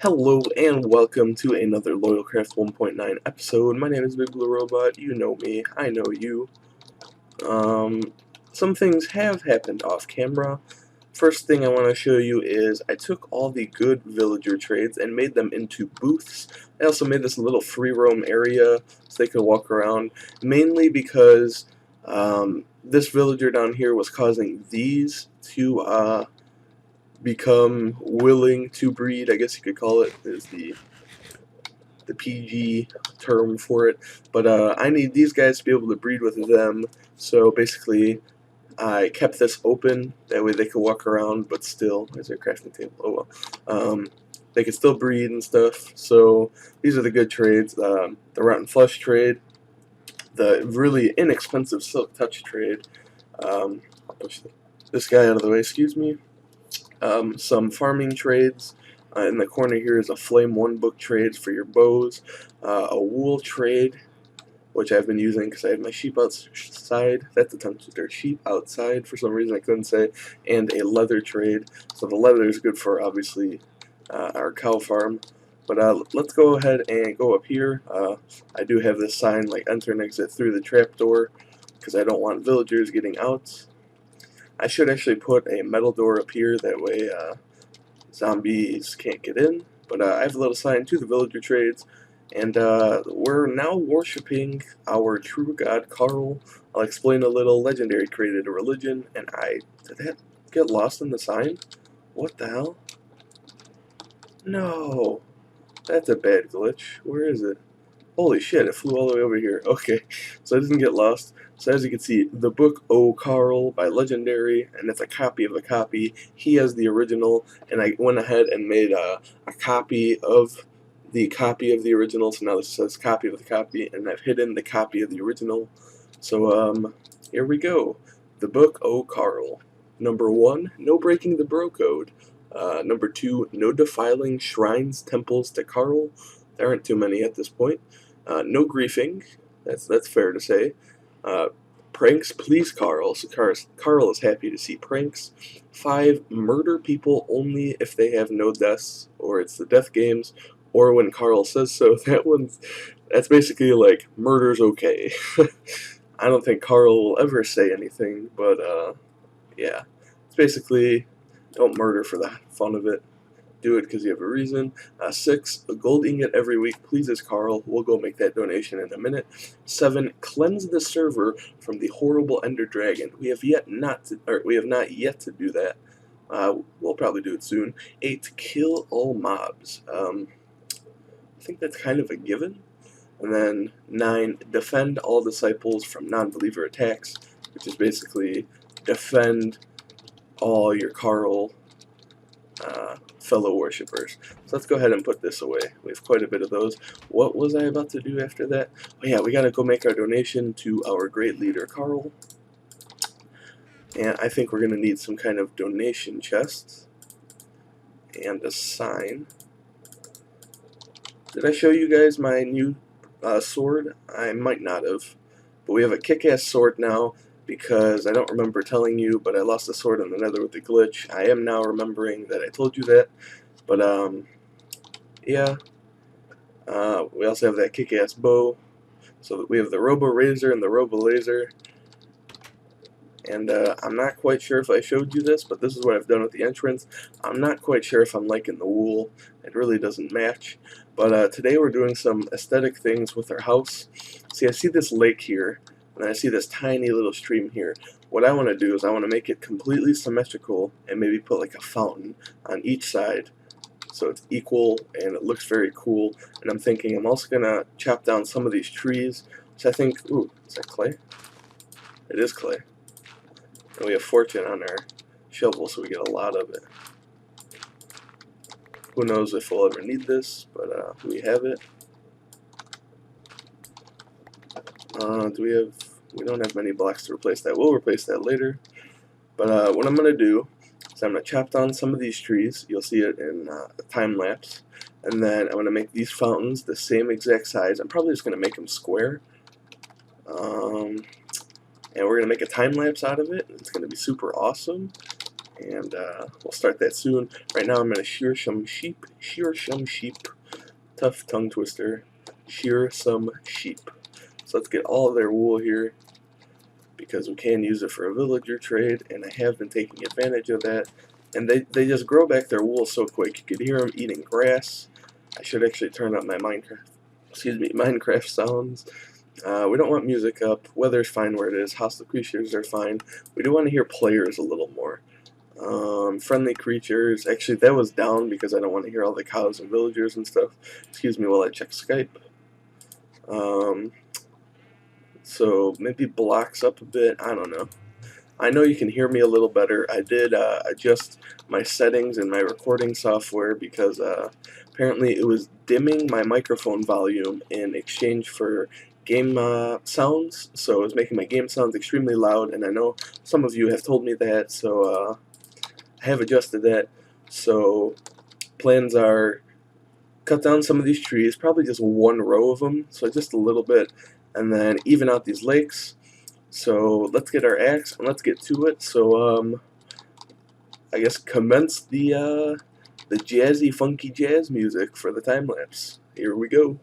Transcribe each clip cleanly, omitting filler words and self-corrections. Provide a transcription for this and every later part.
Hello and welcome to another LoyalCraft 1.9 episode. My name is BigBlueRobot. You know me. I know you. Some things have happened off camera. First thing I want to show you is I took all the good villager trades and made them into booths. I also made this little free roam area so they could walk around, mainly because this villager down here was causing these to become willing to breed, I guess you could call it, is the PG term for it. But I need these guys to be able to breed with them, so basically I kept this open, that way they could walk around, but still, there's their crafting table, oh well. They could still breed and stuff, so these are the good trades. The Rotten Flesh trade, the really inexpensive Silk Touch trade, I'll push this guy out of the way, excuse me. Some farming trades. In the corner here is a Flame 1 book trade for your bows, a wool trade, which I've been using because I have my sheep outside. That's a tongue twister. Sheep outside, for some reason I couldn't say, and a leather trade. So the leather is good for, obviously, our cow farm. But let's go ahead and go up here. I do have this sign, like enter and exit through the trapdoor, because I don't want villagers getting out. I should actually put a metal door up here, that way zombies can't get in. But I have a little sign to the villager trades, and we're now worshipping our true god Carl. I'll explain a little. Legendary created a religion, and did that get lost in the sign? What the hell? No, that's a bad glitch. Where is it? Holy shit, it flew all the way over here. Okay, so it doesn't get lost. So as you can see, the book O. Carl by Legendary, and it's a copy of a copy. He has the original, and I went ahead and made a copy of the original. So now this says copy of the copy, and I've hidden the copy of the original. So here we go. The book O. Carl. Number 1, no breaking the bro code. Number 2, no defiling shrines, temples to Carl. There aren't too many at this point. No griefing. That's fair to say. Pranks please Carl. So Carl is happy to see pranks. 5, murder people only if they have no deaths, or it's the death games, or when Carl says so. That's basically like murder's okay. I don't think Carl will ever say anything, but yeah, it's basically don't murder for the fun of it. Do it because you have a reason. 6, a gold ingot every week pleases Carl. We'll go make that donation in a minute. 7, cleanse the server from the horrible Ender Dragon. We have not yet to do that. We'll probably do it soon. 8, kill all mobs. I think that's kind of a given. And then 9, defend all disciples from non-believer attacks, which is basically defend all your Carl fellow worshippers. So let's go ahead and put this away. We have quite a bit of those. What was I about to do after that? Oh yeah, we gotta go make our donation to our great leader, Carl. And I think we're gonna need some kind of donation chest and a sign. Did I show you guys my new sword? I might not have. But we have a kick-ass sword now, because I don't remember telling you, but I lost the sword in the nether with the glitch. I am now remembering that I told you that. But, yeah. We also have that kick-ass bow. So we have the Robo Razor and the Robo Laser. And I'm not quite sure if I showed you this, but this is what I've done with the entrance. I'm not quite sure if I'm liking the wool. It really doesn't match. But today we're doing some aesthetic things with our house. See, I see this lake here, and I see this tiny little stream here. What I want to do is I want to make it completely symmetrical and maybe put like a fountain on each side so it's equal and it looks very cool. And I'm thinking I'm also going to chop down some of these trees, which I think, ooh, is that clay? It is clay. And we have fortune on our shovel, so we get a lot of it. Who knows if we'll ever need this, but we have it. We don't have many blocks to replace that. We'll replace that later. But what I'm going to do is I'm going to chop down some of these trees. You'll see it in a time lapse. And then I'm going to make these fountains the same exact size. I'm probably just going to make them square. And we're going to make a time lapse out of it. It's going to be super awesome. and we'll start that soon. Right now I'm going to shear some sheep, tough tongue twister, shear some sheep. So let's get all of their wool here, because we can use it for a villager trade, and I have been taking advantage of that. And they just grow back their wool so quick. You could hear them eating grass. I should actually turn up my Minecraft sounds. We don't want music up. Weather's fine where it is. Hostile creatures are fine. We do want to hear players a little more. Friendly creatures. Actually, that was down because I don't want to hear all the cows and villagers and stuff. Excuse me while I check Skype. So maybe blocks up a bit. I don't know. I know you can hear me a little better. I did adjust my settings in my recording software because apparently it was dimming my microphone volume in exchange for game sounds. So it was making my game sounds extremely loud, and I know some of you have told me that, so I have adjusted that. So plans are cut down some of these trees, probably just one row of them, so just a little bit, and then even out these lakes. So let's get our axe and let's get to it. So I guess commence the jazzy, funky jazz music for the time lapse. Here we go.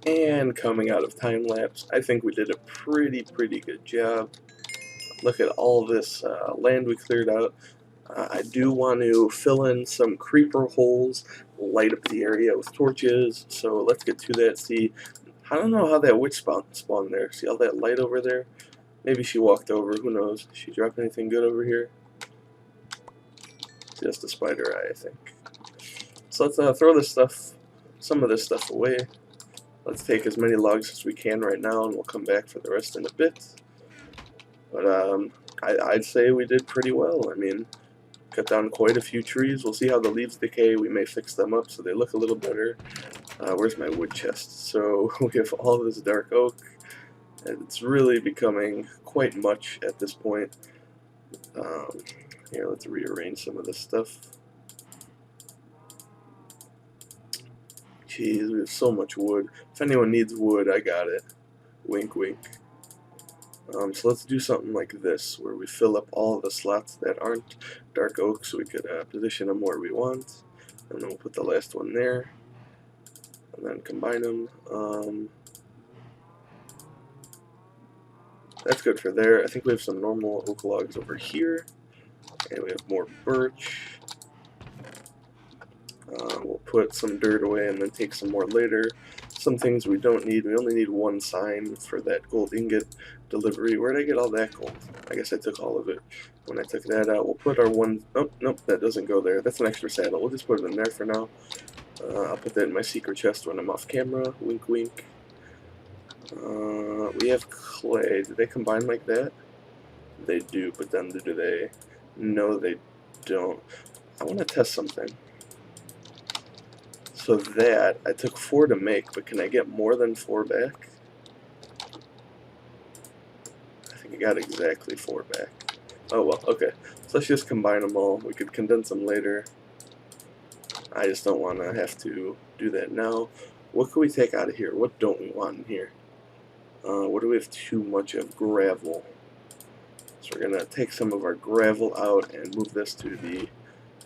And coming out of time lapse, I think we did a pretty good job. Look at all this land we cleared out. I do want to fill in some creeper holes, light up the area with torches, so let's get to that. See, I don't know how that witch spawned there. See all that light over there? Maybe she walked over, who knows? Did she drop anything good over here? Just a spider eye, I think. So let's throw this stuff, some of this stuff away. Let's take as many logs as we can right now, and we'll come back for the rest in a bit. But I'd say we did pretty well. I mean, cut down quite a few trees. We'll see how the leaves decay. We may fix them up so they look a little better. Where's my wood chest? So we have all this dark oak, and it's really becoming quite much at this point. Here, let's rearrange some of this stuff. Jeez, we have so much wood. If anyone needs wood, I got it. Wink, wink. So let's do something like this, where we fill up all the slots that aren't dark oak, so we could position them where we want. And then we'll put the last one there. And then combine them. That's good for there. I think we have some normal oak logs over here, and we have more birch. We'll put some dirt away and then take some more later. Some things we don't need. We only need one sign for that gold ingot delivery. Where did I get all that gold? I guess I took all of it. When I took that out, we'll put our one... Oh, nope, that doesn't go there. That's an extra saddle. We'll just put it in there for now. I'll put that in my secret chest when I'm off camera. Wink, wink. We have clay. Do they combine like that? They do, but then do they? No, they don't. I want to test something. So that, I took 4 to make, but can I get more than 4 back? I think I got exactly 4 back. Oh well, okay. So let's just combine them all. We could condense them later. I just don't want to have to do that now. What can we take out of here? What don't we want in here? What do we have too much of? Gravel. So we're going to take some of our gravel out and move this to the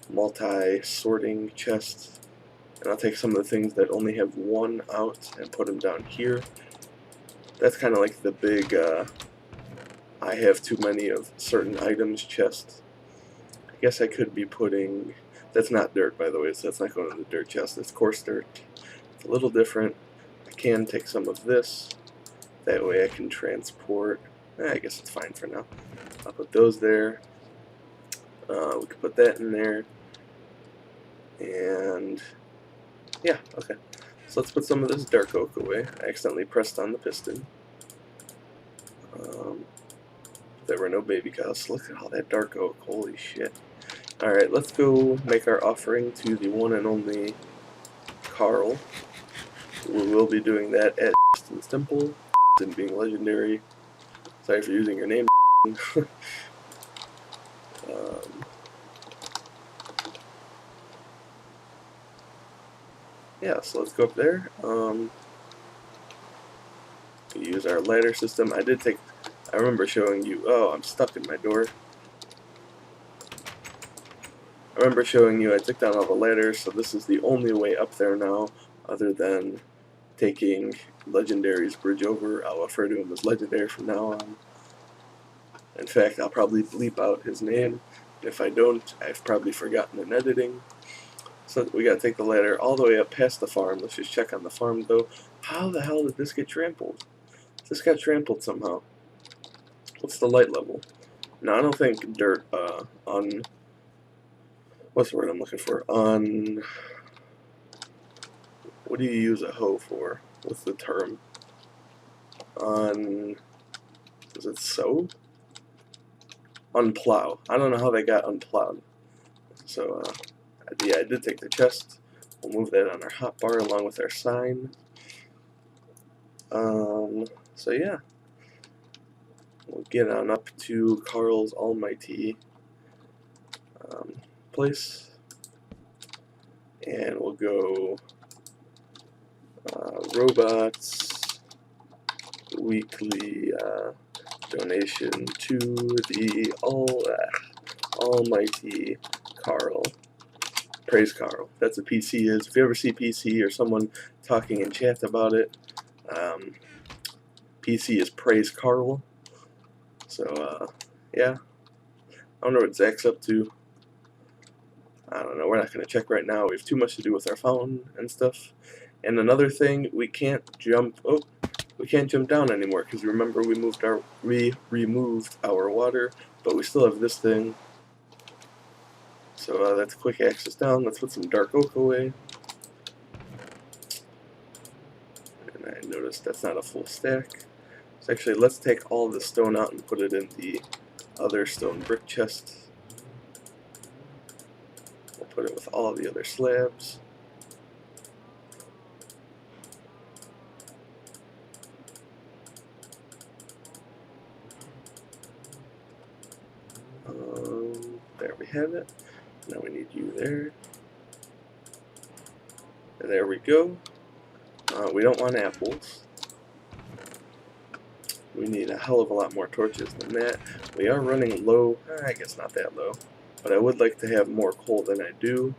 multi-sorting chest. And I'll take some of the things that only have 1 out and put them down here. That's kind of like the big, I have too many of certain items chest. I guess I could be putting, that's not dirt by the way, so that's not going in the dirt chest, it's coarse dirt. It's a little different. I can take some of this, that way I can transport, I guess it's fine for now. I'll put those there. We could put that in there. And yeah, okay. So let's put some of this dark oak away. I accidentally pressed on the piston. There were no baby cows. Look at all that dark oak. Holy shit. Alright, let's go make our offering to the one and only Carl. We will be doing that at Justin's Temple. And being legendary. Sorry for using your name. Yeah, so let's go up there. We use our ladder system. I remember showing you, oh, I'm stuck in my door. I remember showing you I took down all the ladders, so this is the only way up there now, other than taking Legendary's bridge over. I'll refer to him as Legendary from now on. In fact, I'll probably bleep out his name. If I don't, I've probably forgotten in editing. So we gotta take the ladder all the way up past the farm. Let's just check on the farm though. How the hell did this get trampled? This got trampled somehow. What's the light level? No, I don't think dirt, what's the word I'm looking for? What do you use a hoe for? What's the term? Is it sow? Unplow. I don't know how they got unplowed. So, yeah, I did take the chest. We'll move that on our hotbar along with our sign. So yeah. We'll get on up to Carl's almighty place. And we'll go robots weekly donation to the almighty Carl. Praise Carl. That's what PC is. If you ever see PC or someone talking in chat about it, PC is Praise Carl. So, yeah. I don't know what Zach's up to. I don't know. We're not going to check right now. We have too much to do with our phone and stuff. And another thing, we can't jump. Oh, we can't jump down anymore because remember we removed our water, but we still have this thing. So that's quick access down. Let's put some dark oak away. And I noticed that's not a full stack. So actually, let's take all the stone out and put it in the other stone brick chest. We'll put it with all the other slabs. There we have it. Now we need you there. And there we go. We don't want apples. We need a hell of a lot more torches than that. We are running low. I guess not that low. But I would like to have more coal than I do.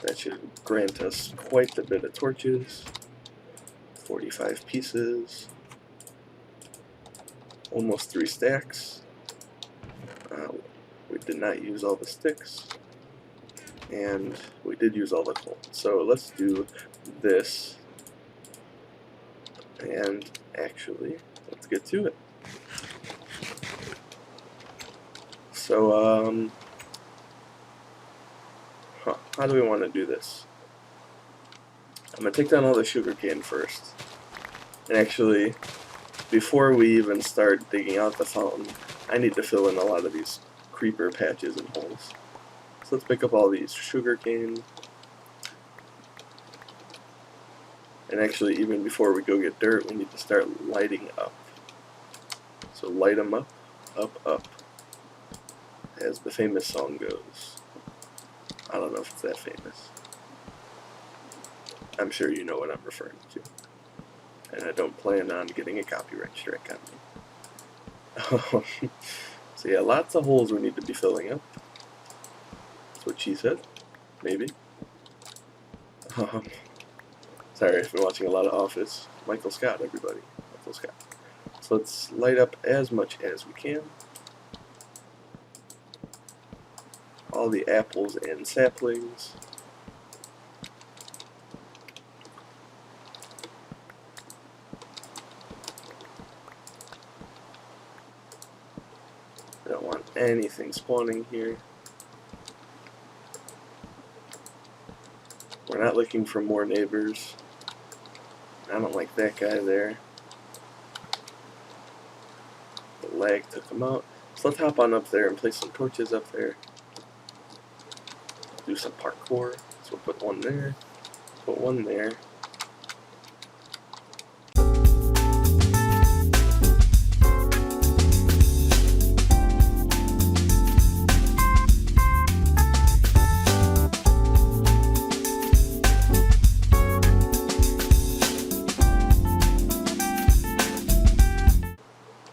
That should grant us quite a bit of torches. 45 pieces. Almost 3 stacks. We did not use all the sticks. And we did use all the coal. So let's do this. And actually, let's get to it. So, how do we want to do this? I'm going to take down all the sugarcane first. And actually, before we even start digging out the fountain, I need to fill in a lot of these creeper patches and holes. So let's pick up all these sugarcane. And actually, even before we go get dirt, we need to start lighting up. So light them up, up, up, as the famous song goes. I don't know if it's that famous. I'm sure you know what I'm referring to. And I don't plan on getting a copyright strike on me. So yeah, lots of holes we need to be filling up. That's what she said. Maybe. Sorry if you're watching a lot of Office. Michael Scott, everybody. Michael Scott. So let's light up as much as we can. All the apples and saplings. I don't want anything spawning here. We're not looking for more neighbors. I don't like that guy there. The lag took him out. So let's hop on up there and place some torches up there. Do some parkour. So we'll put one there. Put one there.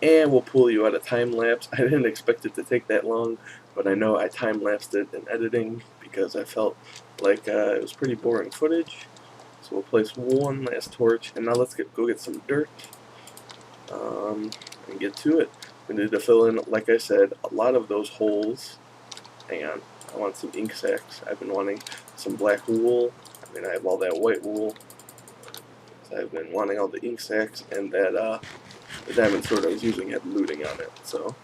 And we'll pull you out a time lapse. I didn't expect it to take that long, but I know I time lapsed it in editing because I felt like it was pretty boring footage. So we'll place one last torch, and now let's go get some dirt and get to it. We need to fill in, like I said, a lot of those holes. Hang on, I want some ink sacks. I've been wanting some black wool. I mean, I have all that white wool. So I've been wanting all the ink sacks, and that the diamond sword I was using had looting on it, so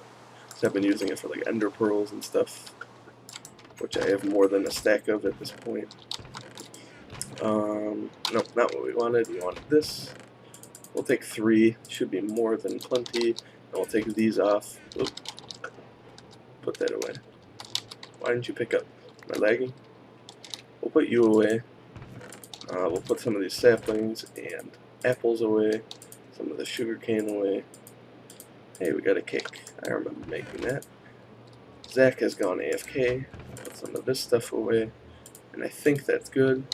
I've been using it for like ender pearls and stuff, which I have more than a stack of at this point. Nope, not what we wanted. We wanted this. We'll take 3. Should be more than plenty. And we'll take these off. Oop. Put that away. Why didn't you pick up? Am I lagging? We'll put you away. We'll put some of these saplings and apples away. Some of the sugarcane away. Hey, we got a cake. I remember making that. Zach has gone AFK. Put some of this stuff away. And I think that's good.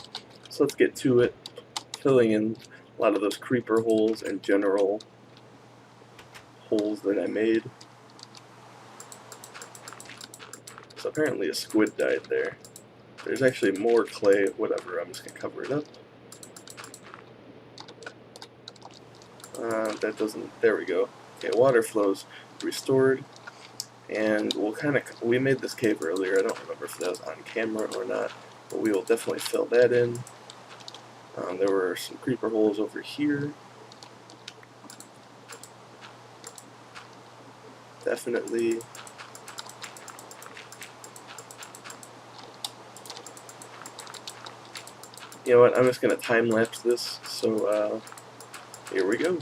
So let's get to it. Filling in a lot of those creeper holes and general holes that I made. So apparently a squid died there. There's actually more clay. Whatever, I'm just going to cover it up. That doesn't, there we go. Okay, water flows restored, and we made this cave earlier. I don't remember if that was on camera or not, but we will definitely fill that in. There were some creeper holes over here. Definitely. You know what, I'm just going to time lapse this, so here we go.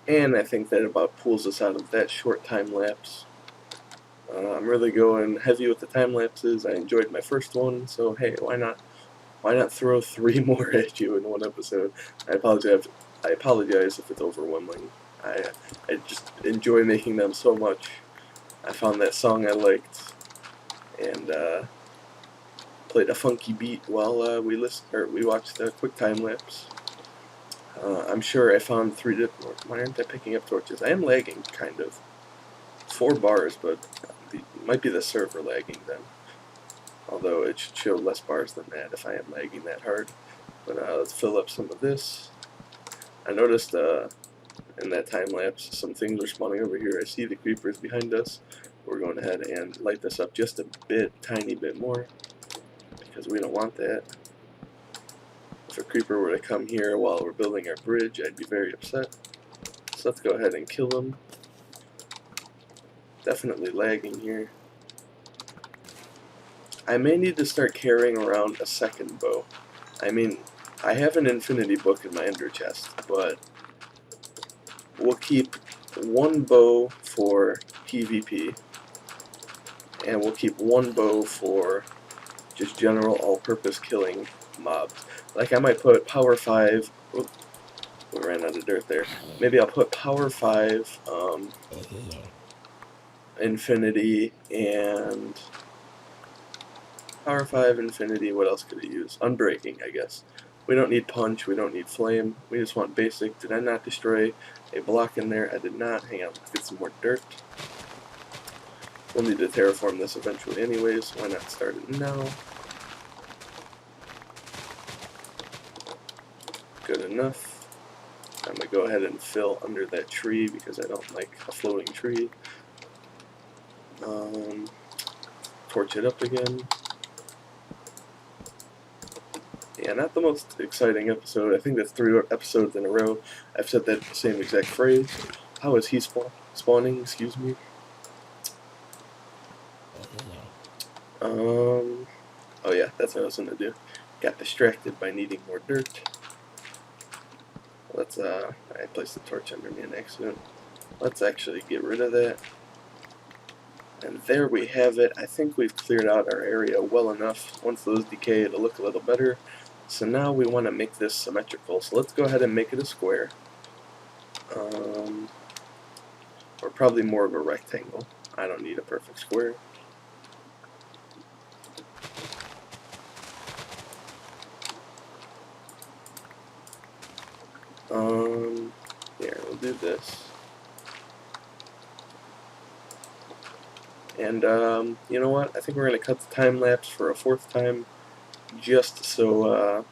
And I think that about pulls us out of that short time lapse. I'm really going heavy with the time lapses. I enjoyed my first one, so hey, why not throw 3 more at you in one episode? I apologize if it's overwhelming. I just enjoy making them so much. I found that song I liked, and played a funky beat while we watched the quick time lapse. I'm sure I found 3 different. Why aren't I picking up torches? I am lagging, kind of. 4 bars, but it might be the server lagging then. Although it should show less bars than that if I am lagging that hard. But let's fill up some of this. I noticed in that time lapse some things are spawning over here. I see the creepers behind us. We're going ahead and light this up just a bit, tiny bit more, because we don't want that. If a creeper were to come here while we're building our bridge, I'd be very upset. So let's go ahead and kill them. Definitely lagging here. I may need to start carrying around a second bow. I mean, I have an infinity book in my ender chest, but we'll keep 1 bow for PvP, and we'll keep 1 bow for just general all-purpose killing mobs. Like I might put power 5, oops, we ran out of dirt there. Maybe I'll put power 5, infinity, and power 5, infinity, what else could I use? Unbreaking, I guess. We don't need punch, we don't need flame, we just want basic. Did I not destroy a block in there? I did not. Hang on, let's get some more dirt. We'll need to terraform this eventually anyways, why not start it now? Good enough. I'm going to go ahead and fill under that tree because I don't like a floating tree. Torch it up again. Yeah, not the most exciting episode. I think that's 3 episodes in a row I've said that same exact phrase. How is he spawning? Excuse me. Oh yeah, that's what I was gonna do. Got distracted by needing more dirt. Let's I placed the torch under me in accident. Let's actually get rid of that. And there we have it. I think we've cleared out our area well enough. Once those decay, it'll look a little better. So now we want to make this symmetrical. So let's go ahead and make it a square. Or probably more of a rectangle. I don't need a perfect square. Here, we'll do this. And, you know what? I think we're going to cut the time lapse for a 4th time, just so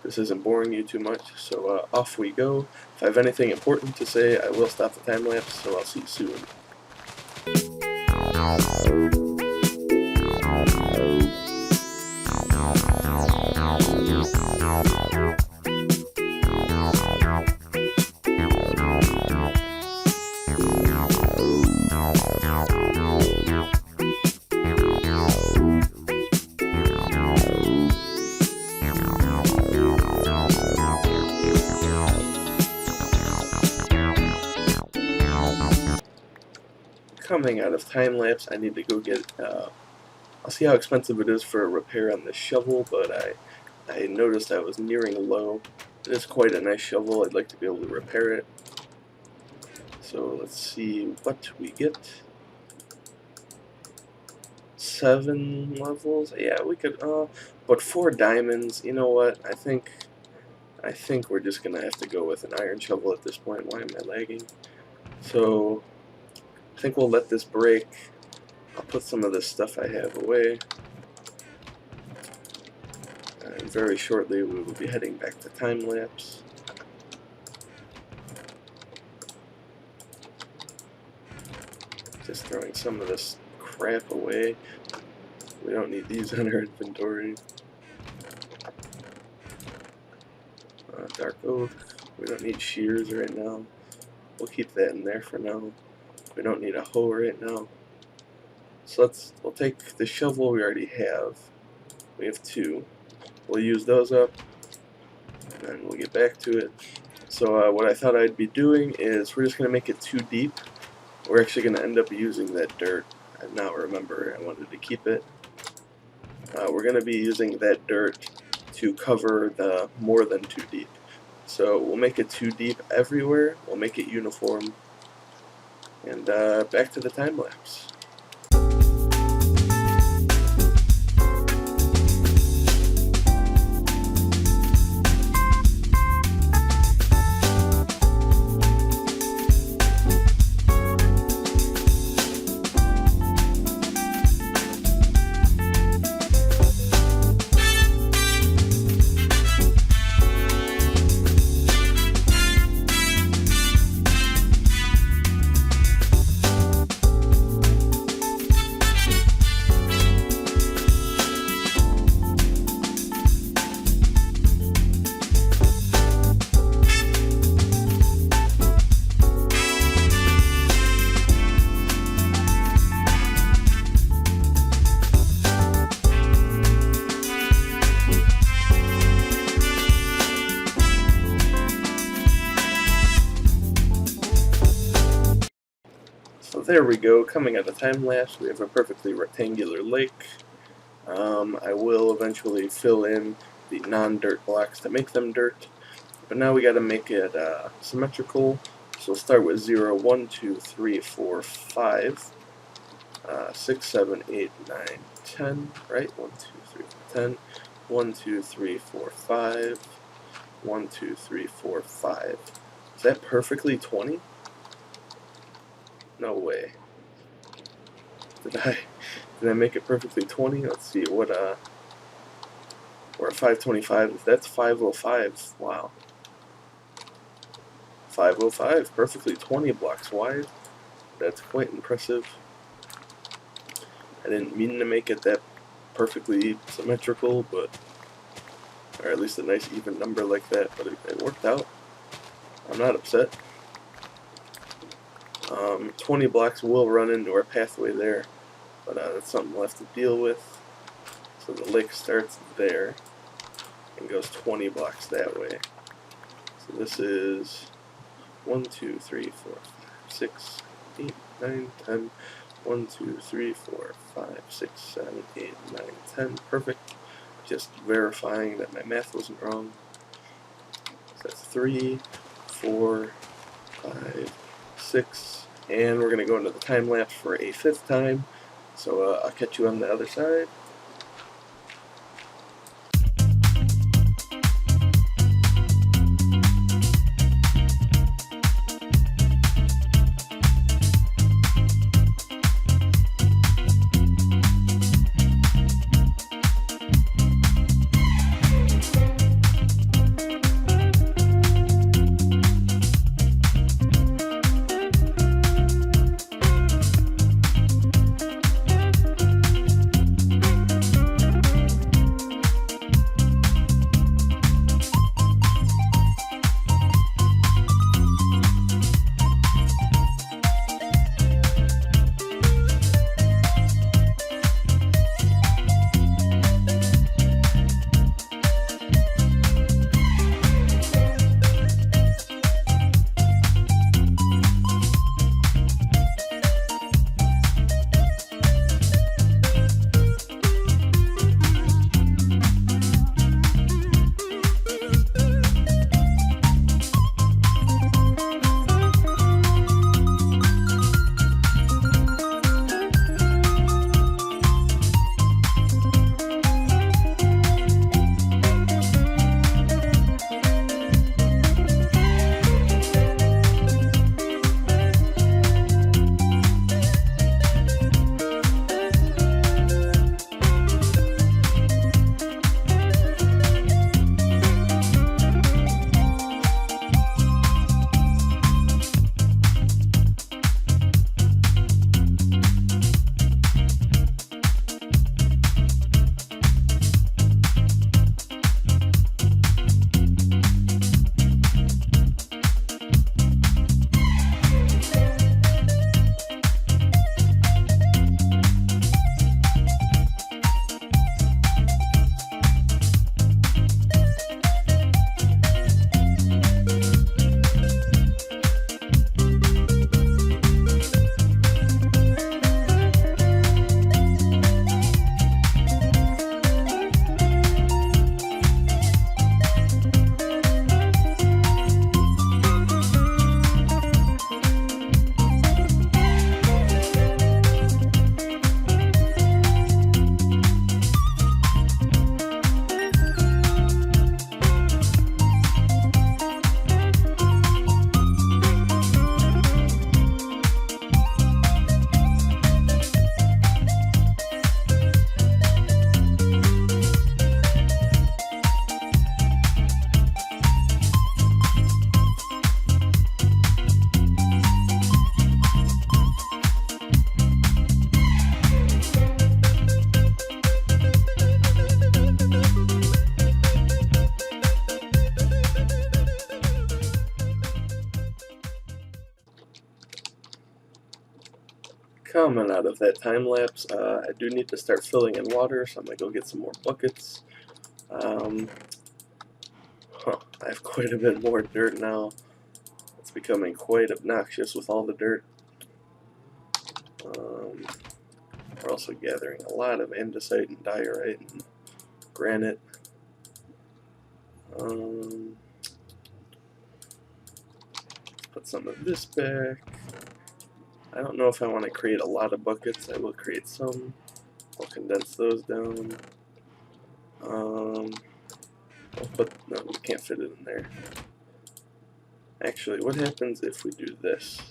this isn't boring you too much. So off we go. If I have anything important to say, I will stop the time lapse, so I'll see you soon. Coming out of time lapse, I need to go get I'll see how expensive it is for a repair on this shovel, but I noticed I was nearing low. It is quite a nice shovel. I'd like to be able to repair it. So let's see what we get. 7 levels. Yeah, we could but 4 diamonds. You know what? I think we're just gonna have to go with an iron shovel at this point. Why am I lagging? So I think we'll let this break. I'll put some of this stuff I have away. And very shortly we will be heading back to time lapse. Just throwing some of this crap away. We don't need these in our inventory. Dark oak. We don't need shears right now. We'll keep that in there for now. We don't need a hoe right now. So we'll take the shovel we already have. We have 2. We'll use those up, and we'll get back to it. So what I thought I'd be doing is we're just going to make it 2 deep. We're actually going to end up using that dirt. I now remember I wanted to keep it. We're going to be using that dirt to cover the more than 2 deep. So we'll make it 2 deep everywhere. We'll make it uniform. And back to the time lapse. there we go, coming out of time lapse, we have a perfectly rectangular lake. I will eventually fill in the non-dirt blocks to make them dirt, but now we got to make it symmetrical. So we'll start with 0, 1, 2, 3, 4, 5, 6, 7, 8, 9, 10, right? 1, 2, 3, 4, 10. 1, 2, 3, 4, 5. 1, 2, 3, 4, 5. Is that perfectly 20? No way. Did I make it perfectly 20? Let's see, what we're at 525. That's 505. Wow. 505, perfectly 20 blocks wide. That's quite impressive. I didn't mean to make it that perfectly symmetrical, but, or at least a nice even number like that, but it worked out. I'm not upset. 20 blocks will run into our pathway there, but that's something we'll have to deal with. So the lake starts there and goes 20 blocks that way. So this is 1, 2, 3, 4, 5, 6, 8, 9, 10. 1, 2, 3, 4, 5, 6, 7, 8, 9, 10. Perfect. Just verifying that my math wasn't wrong. So that's 3, 4, 5, 6, and we're going to go into the time lapse for a 5th time. So I'll catch you on the other side. Coming out of that time lapse, I do need to start filling in water, so I'm going to go get some more buckets. I have quite a bit more dirt now. It's becoming quite obnoxious with all the dirt. We're also gathering a lot of andesite and diorite and granite. Put some of this back. I don't know if I want to create a lot of buckets. I will create some. I'll condense those down. No, we can't fit it in there. Actually, what happens if we do this?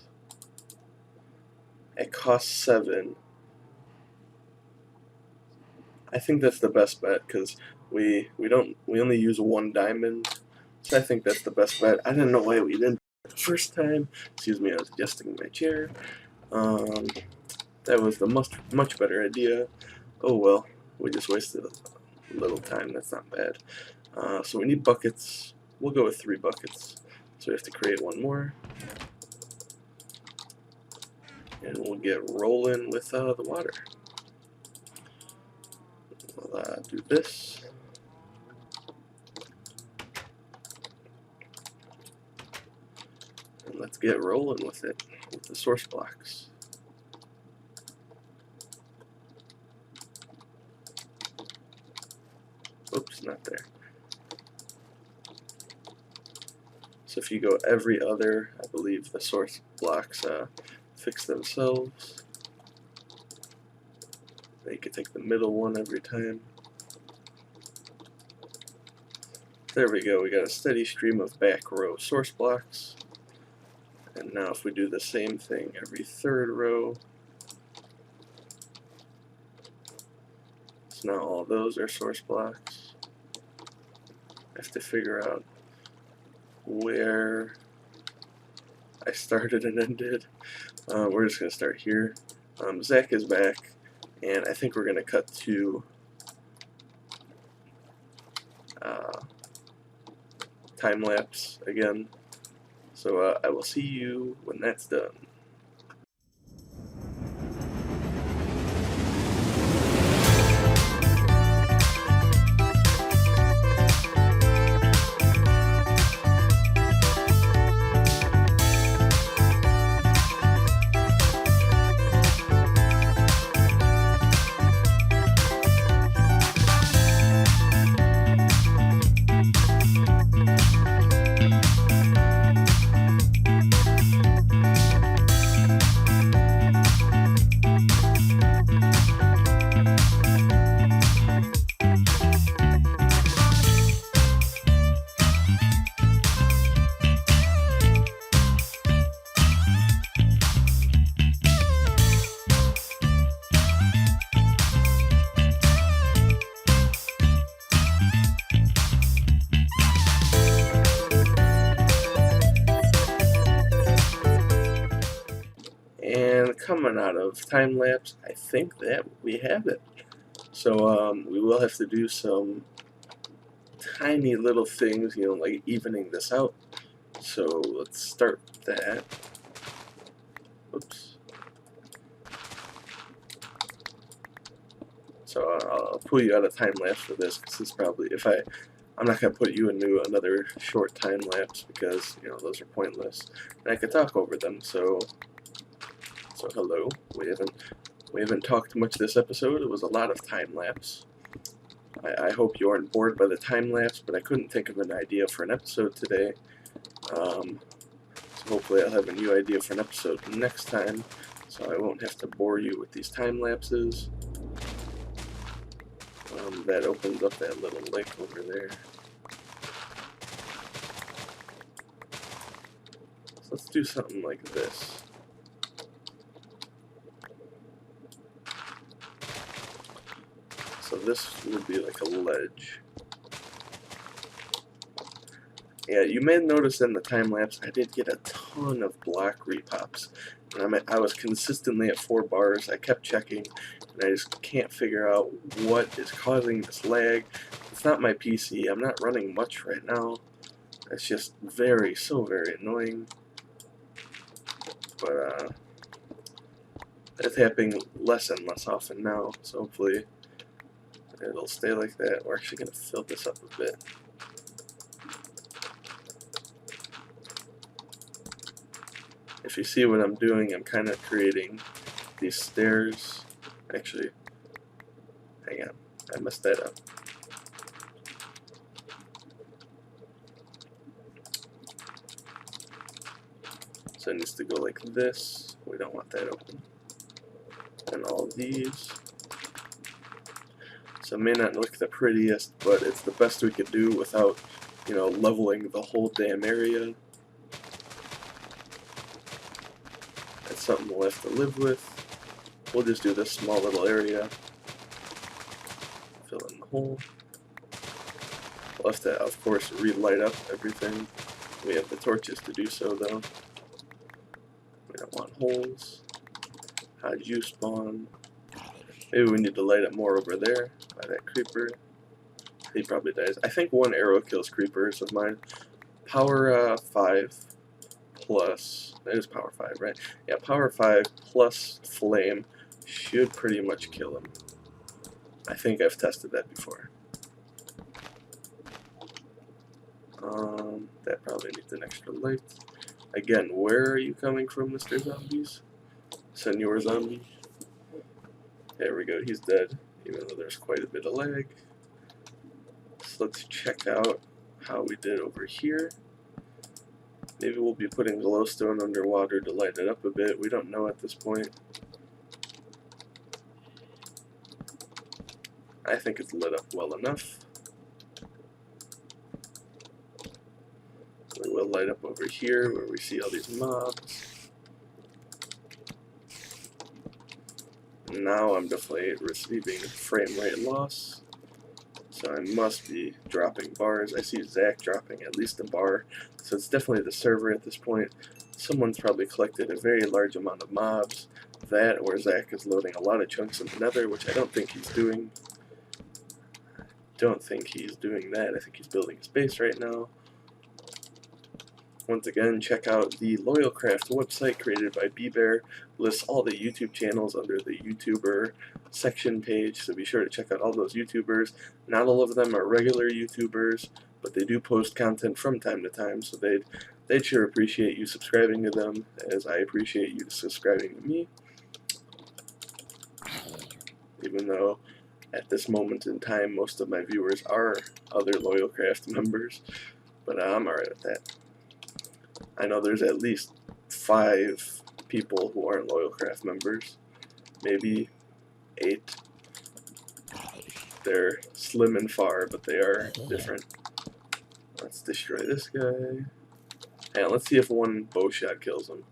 It costs 7. I think that's the best bet because we only use 1 diamond, so I think that's the best bet. I didn't know why we didn't the first time. Excuse me, I was adjusting my chair. That was the much better idea. Oh well, we just wasted a little time. That's not bad. So we need buckets. We'll go with 3 buckets. So we have to create 1 more. And we'll get rolling with the water. We'll do this. And let's get rolling with it, with the source blocks. Oops, not there. So if you go every other, I believe the source blocks fix themselves. Then you can take the middle one every time. There we go, we got a steady stream of back row source blocks. And now if we do the same thing every 3rd row, so now all those are source blocks. I have to figure out where I started and ended. We're just going to start here. Zach is back, and I think we're going to cut to time lapse again. So I will see you when that's done. And coming out of time lapse, I think that we have it. So we will have to do some tiny little things, like evening this out. So let's start that. Oops. So I'll pull you out of time lapse for this, because this probably, I'm not going to put you into another short time lapse because those are pointless, and I could talk over them. So hello. We haven't talked much this episode. It was a lot of time lapse. I hope you aren't bored by the time lapse, but I couldn't think of an idea for an episode today. So hopefully I'll have a new idea for an episode next time, so I won't have to bore you with these time lapses. That opens up that little lake over there. So let's do something like this. So this would be like a ledge. Yeah, you may notice in the time lapse I did get a ton of block repops. And I was consistently at 4 bars. I kept checking, and I just can't figure out what is causing this lag. It's not my PC. I'm not running much right now. It's just so very annoying. But it's happening less and less often now, so hopefully it'll stay like that. We're actually going to fill this up a bit. If you see what I'm doing, I'm kind of creating these stairs. Actually, hang on, I messed that up. So it needs to go like this. We don't want that open. And all these. So it may not look the prettiest, but it's the best we could do without, you know, leveling the whole damn area. That's something we'll have to live with. We'll just do this small little area. Fill in the hole. We'll have to, of course, relight up everything. We have the torches to do so, though. We don't want holes. How'd you spawn? Maybe we need to light up more over there by that creeper. He probably dies. I think one arrow kills creepers of mine. Power 5 plus... That is power 5, right? Yeah, power 5 plus flame should pretty much kill him. I think I've tested that before. That probably needs an extra light. Again, where are you coming from, Mr. Zombies? Senor Zombie. There we go, he's dead, even though there's quite a bit of lag. So let's check out how we did over here. Maybe we'll be putting glowstone underwater to light it up a bit. We don't know at this point. I think it's lit up well enough. We will light up over here where we see all these mobs. Now I'm definitely receiving frame rate loss. So I must be dropping bars. I see Zach dropping at least a bar. So it's definitely the server at this point. Someone's probably collected a very large amount of mobs. That or Zach is loading a lot of chunks of nether, which I don't think he's doing. Don't think he's doing that. I think he's building his base right now. Once again, check out the LoyalCraft website created by BBear. Lists all the YouTube channels under the YouTuber section page, so be sure to check out all those YouTubers. Not all of them are regular YouTubers, but they do post content from time to time, so they'd sure appreciate you subscribing to them, as I appreciate you subscribing to me. Even though at this moment in time most of my viewers are other LoyalCraft members, but I'm alright with that. I know there's at least 5 people who aren't LoyalCraft members, maybe 8. They're slim and far, but they are different. Let's destroy this guy. And let's see if one bow shot kills him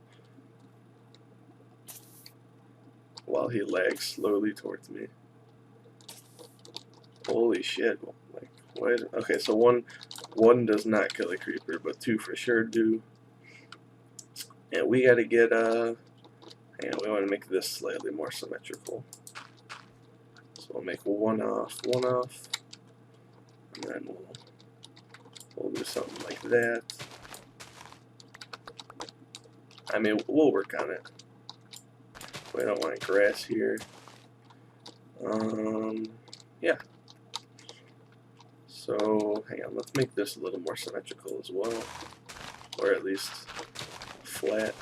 while he lags slowly towards me. Holy shit! Like, what? Okay, so one does not kill a creeper, but 2 for sure do. And we gotta get, and we want to make this slightly more symmetrical. So we'll make one off, and then we'll do something like that. I mean, we'll work on it. We don't want grass here. Yeah. So, hang on, let's make this a little more symmetrical as well. Or at least flat.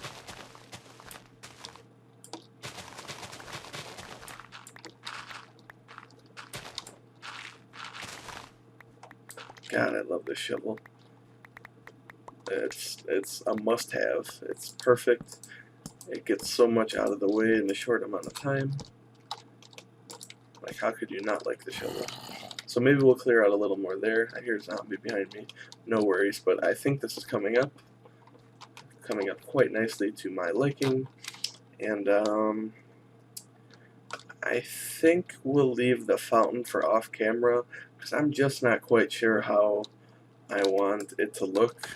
God, I love this shovel. It's a must-have. It's perfect. It gets so much out of the way in a short amount of time. Like, how could you not like the shovel? So maybe we'll clear out a little more there. I hear a zombie behind me. No worries, but I think this is coming up quite nicely to my liking. And I think we'll leave the fountain for off camera, because I'm just not quite sure how I want it to look,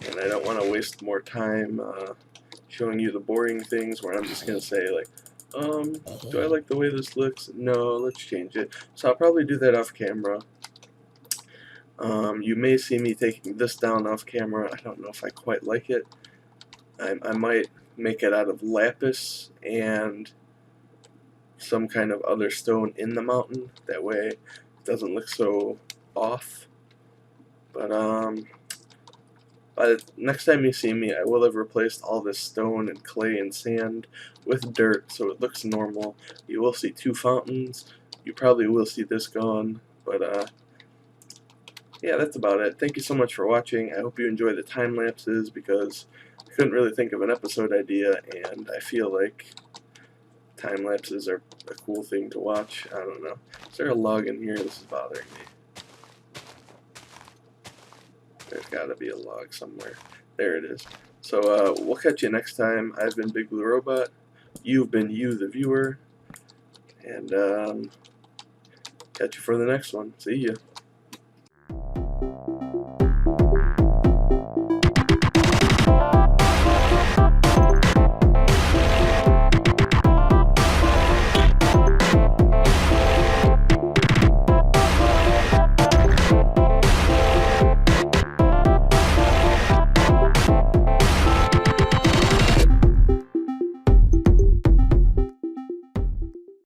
and I don't want to waste more time showing you the boring things where I'm just going to say, like, do I like the way this looks? No, let's change it. So I'll probably do that off camera. You may see me taking this down off camera. I don't know if I quite like it. I might make it out of lapis and some kind of other stone in the mountain. That way it doesn't look so off. But By the next time you see me, I will have replaced all this stone and clay and sand with dirt so it looks normal. You will see 2 fountains. You probably will see this gone, but yeah, that's about it. Thank you so much for watching. I hope you enjoy the time lapses because I couldn't really think of an episode idea, and I feel like time lapses are a cool thing to watch. I don't know. Is there a log in here? This is bothering me. There's got to be a log somewhere. There it is. So we'll catch you next time. I've been BigBlueRobot. You've been you, the viewer. And catch you for the next one. See ya.